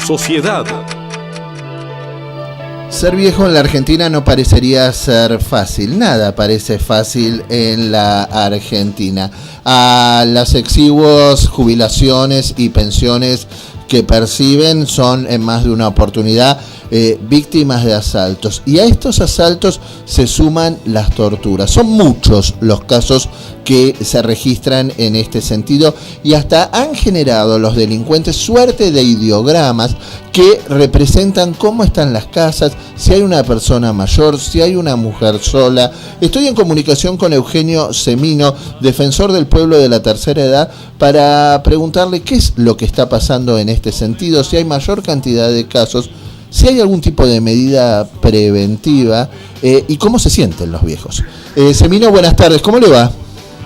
sociedad. Ser viejo en la Argentina no parecería ser fácil, nada parece fácil en la Argentina. A las exiguas jubilaciones y pensiones que perciben son en más de una oportunidad víctimas de asaltos, y a estos asaltos se suman las torturas. Son muchos los casos que se registran en este sentido, y hasta han generado los delincuentes suerte de ideogramas que representan cómo están las casas, si hay una persona mayor, si hay una mujer sola. Estoy en comunicación con Eugenio Semino, defensor del pueblo de la tercera edad, para preguntarle qué es lo que está pasando en este sentido, si hay mayor cantidad de casos, si hay algún tipo de medida preventiva y cómo se sienten los viejos. Semino, buenas tardes, ¿cómo le va?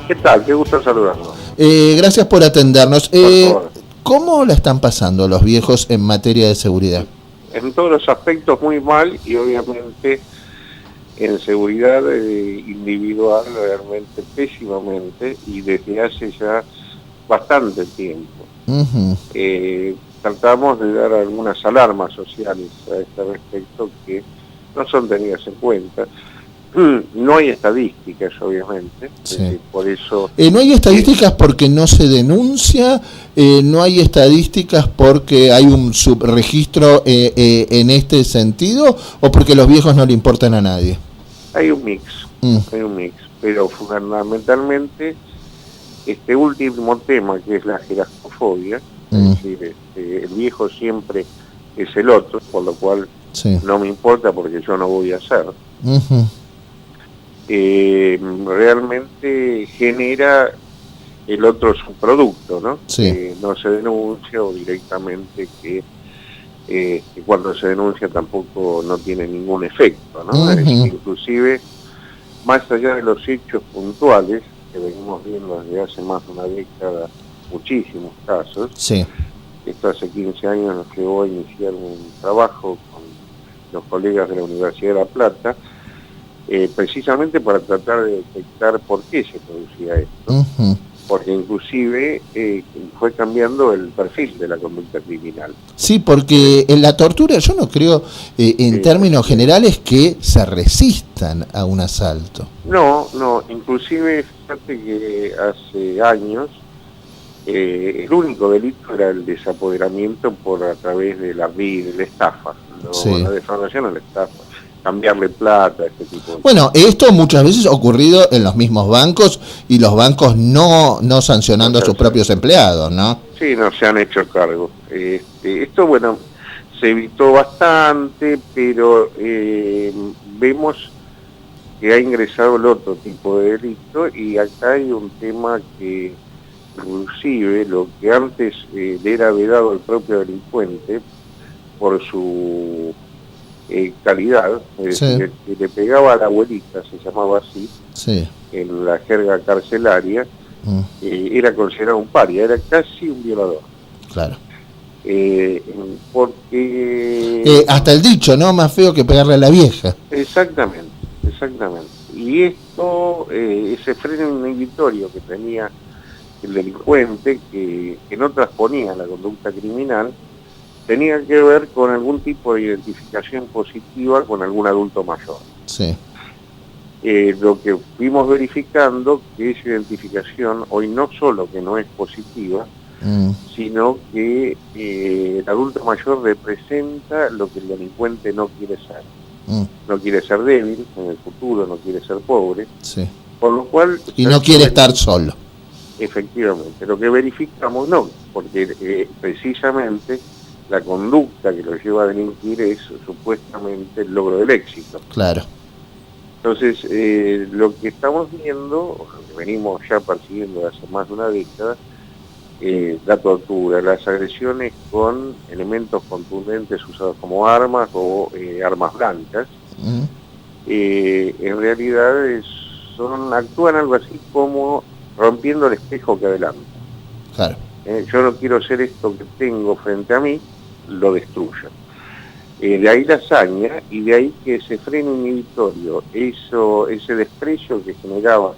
¿Qué tal? Qué gusto saludarnos. Gracias por atendernos. Por favor. ¿Cómo la están pasando los viejos en materia de seguridad? En todos los aspectos muy mal, y obviamente en seguridad individual realmente pésimamente, y desde hace ya bastante tiempo. Tratamos de dar algunas alarmas sociales a este respecto que no son tenidas en cuenta. No hay estadísticas, obviamente, sí. Por eso... ¿No hay estadísticas porque no se denuncia? ¿No hay estadísticas porque hay un subregistro en este sentido? ¿O porque los viejos no le importan a nadie? Hay un mix, pero fundamentalmente este último tema, que es la gerascofobia, es decir, el viejo siempre es el otro, por lo cual sí, no me importa porque yo no voy a hacer. Realmente genera el otro subproducto, ¿no? Sí. No se denuncia, o directamente que cuando se denuncia tampoco no tiene ningún efecto, ¿no? Es decir, inclusive, más allá de los hechos puntuales, que venimos viendo desde hace más de una década, muchísimos casos. Sí. Esto hace 15 años nos llevó a iniciar un trabajo con los colegas de la Universidad de La Plata, precisamente para tratar de detectar por qué se producía esto, porque inclusive fue cambiando el perfil de la conducta criminal. Sí, porque en la tortura yo no creo, en términos generales, que se resistan a un asalto. No, inclusive fíjate que hace años el único delito era el desapoderamiento a través de la estafa, sí, la defraudación o la estafa, cambiarle plata, este tipo de Bueno, esto muchas veces ha ocurrido en los mismos bancos, y los bancos no sancionando a sus propios empleados, ¿no? Sí, no se han hecho cargo. Esto, bueno, se evitó bastante, pero vemos que ha ingresado el otro tipo de delito, y acá hay un tema que inclusive lo que antes le era vedado al propio delincuente por su calidad, es decir, que le pegaba a la abuelita, se llamaba así, sí, en la jerga carcelaria, era considerado un paria, era casi un violador. Claro. Porque... hasta el dicho, ¿no? Más feo que pegarle a la vieja. Exactamente. Y esto, ese freno inhibitorio que tenía el delincuente, que no transponía la conducta criminal, tenía que ver con algún tipo de identificación positiva con algún adulto mayor. Sí. Lo que fuimos verificando, que esa identificación hoy no solo que no es positiva, sino que el adulto mayor representa lo que el delincuente no quiere ser. No quiere ser débil en el futuro, no quiere ser pobre, sí, por lo cual... Y no quiere estar solo. Efectivamente, lo que verificamos no, porque precisamente la conducta que lo lleva a delinquir es supuestamente el logro del éxito. Claro. Entonces, lo que estamos viendo, o lo que venimos ya persiguiendo hace más de una década, la tortura, las agresiones con elementos contundentes usados como armas o armas blancas, en realidad actúan algo así como rompiendo el espejo que adelanta. Claro. Yo no quiero ser esto que tengo frente a mí, lo destruyo. De ahí la hazaña, y de ahí que ese freno inhibitorio, ese desprecio que generaba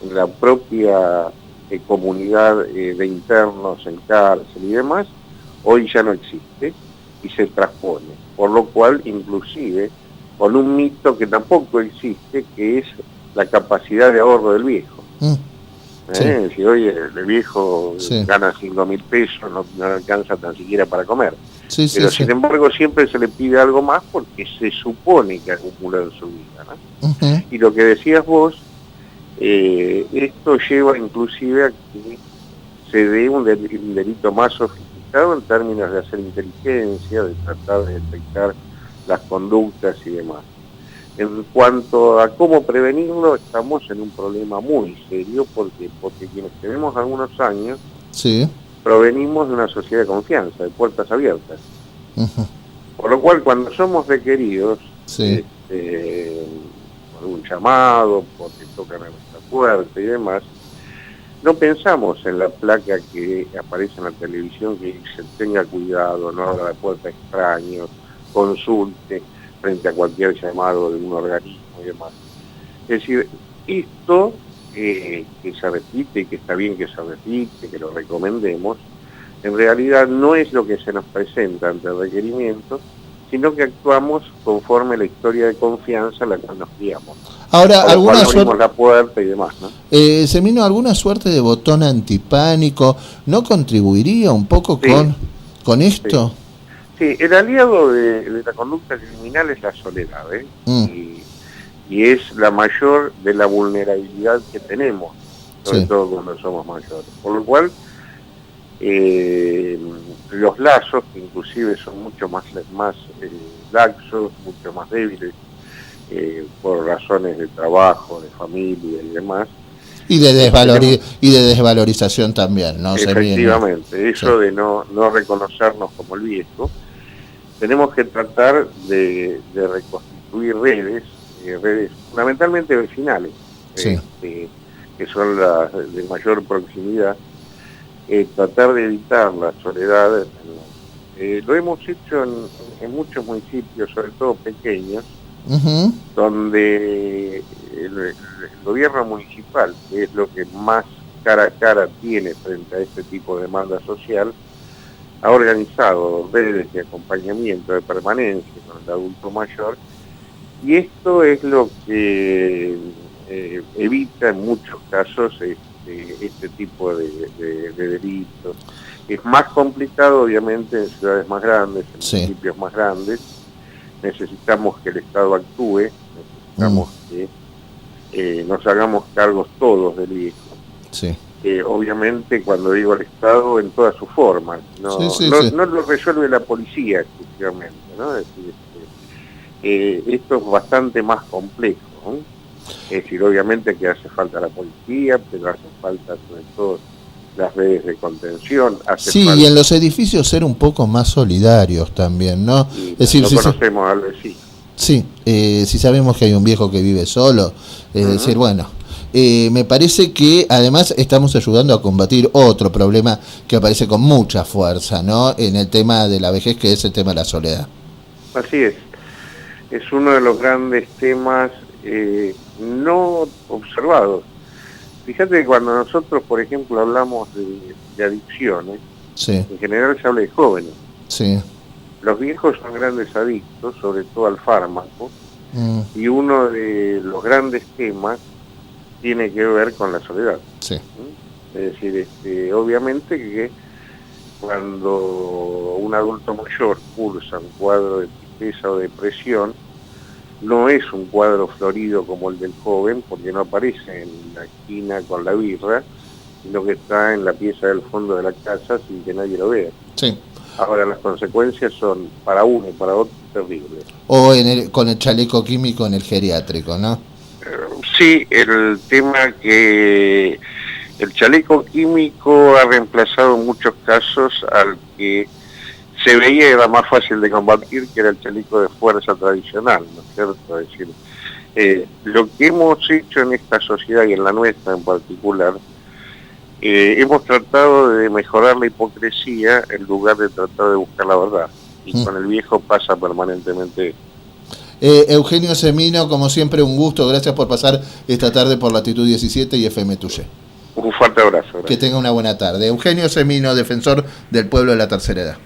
en la propia comunidad de internos en cárcel y demás, hoy ya no existe. y se transpone, por lo cual inclusive con un mito que tampoco existe, que es la capacidad de ahorro del viejo. Sí. Si oye, el viejo Sí. gana 5.000 pesos, no alcanza tan siquiera para comer. Sí, Pero sí, sin sí. embargo siempre se le pide algo más porque se supone que acumula en su vida, ¿no? Ujú. Y lo que decías vos, esto lleva inclusive a que se dé un delito más sofisticado en términos de hacer inteligencia, de tratar de detectar las conductas y demás. En cuanto a cómo prevenirlo, estamos en un problema muy serio porque quienes tenemos algunos años Sí. provenimos de una sociedad de confianza, de puertas abiertas. Ujú. Por lo cual, cuando somos requeridos, Sí. por un llamado, porque tocan a nuestra puerta y demás, no pensamos en la placa que aparece en la televisión que dice tenga cuidado, no abra la puerta a extraños, consulte frente a cualquier llamado de un organismo y demás. Es decir, esto que se repite y que está bien que se repite, que lo recomendemos, en realidad no es lo que se nos presenta ante el requerimiento, sino que actuamos conforme la historia de confianza a la cual nos guiamos. Ahora, Por lo cual ¿alguna abrimos suerte, la puerta y demás, ¿no? Semino, alguna suerte de botón antipánico no contribuiría un poco Sí, con sí. esto? Sí, el aliado de la conducta criminal es la soledad, ¿eh? Mm, Y es la mayor de la vulnerabilidad que tenemos, sobre sí. todo cuando somos mayores. Por lo cual, los lazos, que inclusive son mucho más laxos, mucho más débiles, por razones de trabajo, de familia y demás, Y tenemos, y de desvalorización también, ¿no, Semino? efectivamente, Sí. eso de no reconocernos como el viejo, tenemos que tratar de reconstituir redes fundamentalmente vecinales, Sí. que son las de mayor proximidad, tratar de evitar la soledad. Lo hemos hecho en muchos municipios, sobre todo pequeños, Ujú. donde el gobierno municipal, que es lo que más cara a cara tiene frente a este tipo de demanda social, ha organizado redes de acompañamiento, de permanencia con el adulto mayor, y esto es lo que evita en muchos casos este tipo de delitos. Es más complicado, obviamente, en ciudades más grandes, en Sí. municipios más grandes. Necesitamos que el Estado actúe, Mm, necesitamos que nos hagamos cargos todos del viejo. sí. Obviamente, cuando digo el Estado, en todas sus formas, Sí, no sí, sí. lo resuelve la policía exclusivamente, ¿no? Es decir, esto es bastante más complejo, ¿no? Es decir, obviamente que hace falta la policía, pero hace falta sobre todo las redes de contención, hace Sí, y falta, en los edificios ser un poco más solidarios también, ¿no? y Es decir, no sí, sí. conocemos al vecino. Sí, si sabemos que hay un viejo que vive solo, es decir, bueno, me parece que además estamos ayudando a combatir otro problema que aparece con mucha fuerza, ¿no? En el tema de la vejez, que es el tema de la soledad. Así es uno de los grandes temas no observados. Fíjate que cuando nosotros, por ejemplo, hablamos de adicciones, Sí, en general se habla de jóvenes. sí. Los viejos son grandes adictos, sobre todo al fármaco, Mm, y uno de los grandes temas tiene que ver con la soledad. sí. ¿Sí? Es decir, obviamente que cuando un adulto mayor cursa un cuadro de tristeza o depresión, no es un cuadro florido como el del joven, porque no aparece en la esquina con la birra, sino que está en la pieza del fondo de la casa sin que nadie lo vea. Sí. Ahora, las consecuencias son para uno y para otro terribles. O con el chaleco químico en el geriátrico, ¿no? Sí, el tema que el chaleco químico ha reemplazado en muchos casos al que se veía era más fácil de combatir, que era el chaleco de fuerza tradicional, ¿no es cierto? Es decir, lo que hemos hecho en esta sociedad y en la nuestra en particular, hemos tratado de mejorar la hipocresía en lugar de tratar de buscar la verdad. Y con el viejo pasa permanentemente. Eugenio Semino, como siempre, un gusto. Gracias por pasar esta tarde por Latitud 17 y FM Tuye. Un fuerte abrazo. Gracias. Que tenga una buena tarde. Eugenio Semino, defensor del pueblo de la tercera edad.